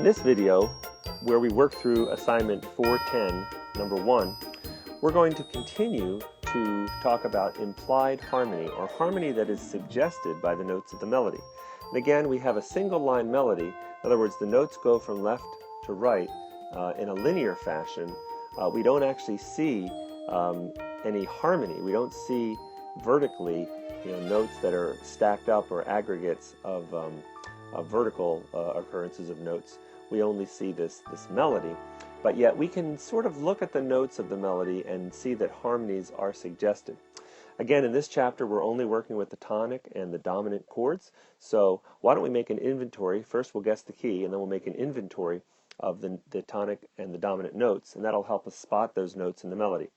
In this video, where we work through assignment 410, number 1, we're going to continue to talk about implied harmony, or harmony that is suggested by the notes of the melody. And again, we have a single line melody. In other words, the notes go from left to right in a linear fashion. We don't actually see any harmony. We don't see vertically notes that are stacked up or aggregates of vertical occurrences of notes. We only see this melody, but yet we can sort of look at the notes of the melody and see that harmonies are suggested. Again, in this chapter, we're only working with the tonic and the dominant chords, so why don't we make an inventory. First we'll guess the key, and then we'll make an inventory of the tonic and the dominant notes, and that'll help us spot those notes in the melody.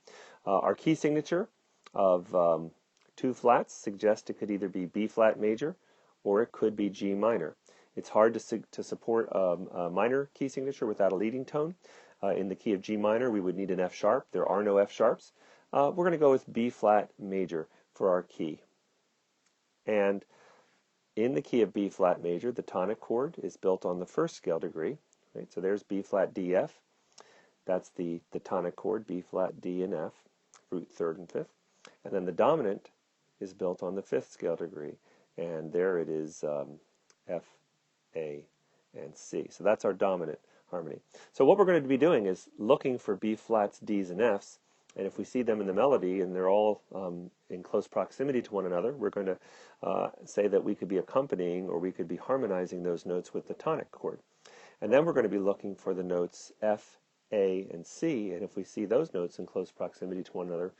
Our key signature of 2 flats suggests it could either be B flat major or it could be G minor. It's hard to support a minor key signature without a leading tone. In the key of G minor, we would need an F sharp. There are no F sharps. We're going to go with B flat major for our key. And in the key of B flat major, the tonic chord is built on the first scale degree. Right? So there's B flat D F. That's the tonic chord, B flat D and F, root 3rd and 5th. And then the dominant is built on the 5th scale degree. And there it is F, A, and C. So that's our dominant harmony. So what we're going to be doing is looking for B flats, Ds, and Fs, and if we see them in the melody and they're all in close proximity to one another, we're going to say that we could be accompanying or we could be harmonizing those notes with the tonic chord. And then we're going to be looking for the notes F, A, and C, and if we see those notes in close proximity to one another,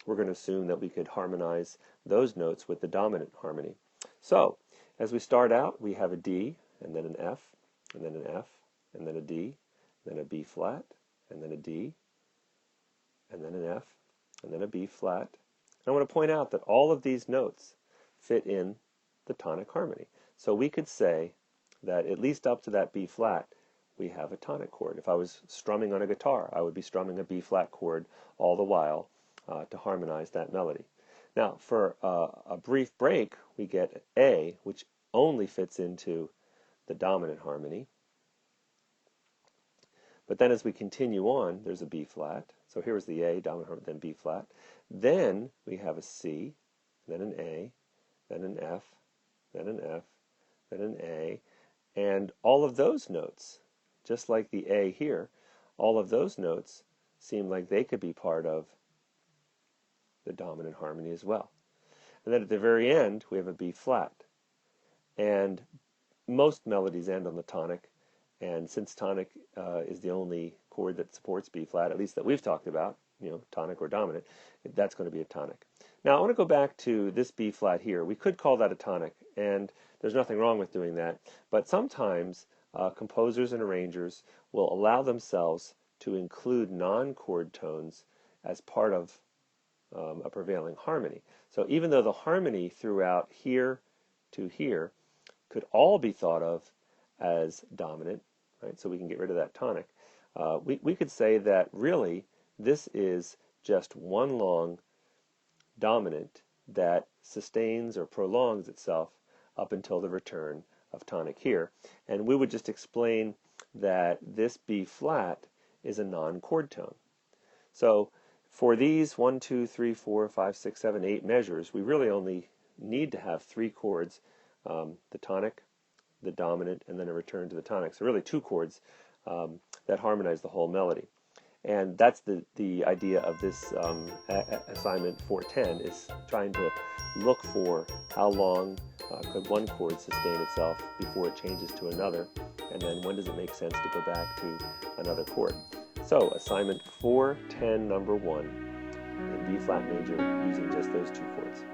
we're going to assume that we could harmonize those notes with the dominant harmony. So, as we start out, we have a D, and then an F, and then an F, and then a D, then a B flat, and then a D, and then an F, and then a B flat. And I want to point out that all of these notes fit in the tonic harmony. So we could say that at least up to that B flat, we have a tonic chord. If I was strumming on a guitar, I would be strumming a B flat chord all the while to harmonize that melody. Now, for a brief break, we get A, which only fits into the dominant harmony. But then as we continue on, there's a B flat. So here's the A, dominant harmony, then B flat. Then we have a C, then an A, then an F, then an F, then an A. And all of those notes, just like the A here, all of those notes seem like they could be part of the dominant harmony as well. And then at the very end, we have a B flat. And most melodies end on the tonic, and since tonic is the only chord that supports B flat, at least that we've talked about, tonic or dominant, that's going to be a tonic. Now I want to go back to this B flat here. We could call that a tonic, and there's nothing wrong with doing that, but sometimes composers and arrangers will allow themselves to include non-chord tones as part of a prevailing harmony. So even though the harmony throughout here to here could all be thought of as dominant, right? So we can get rid of that tonic. We could say that really this is just one long dominant that sustains or prolongs itself up until the return of tonic here. And we would just explain that this B flat is a non-chord tone. So for these 1, 2, 3, 4, 5, 6, 7, 8 measures, we really only need to have 3 chords, the tonic, the dominant, and then a return to the tonic. So really 2 chords that harmonize the whole melody. And that's the idea of this assignment 410, is trying to look for how long could one chord sustain itself before it changes to another, and then when does it make sense to go back to another chord. So assignment 410 number 1 in B flat major using just those 2 chords.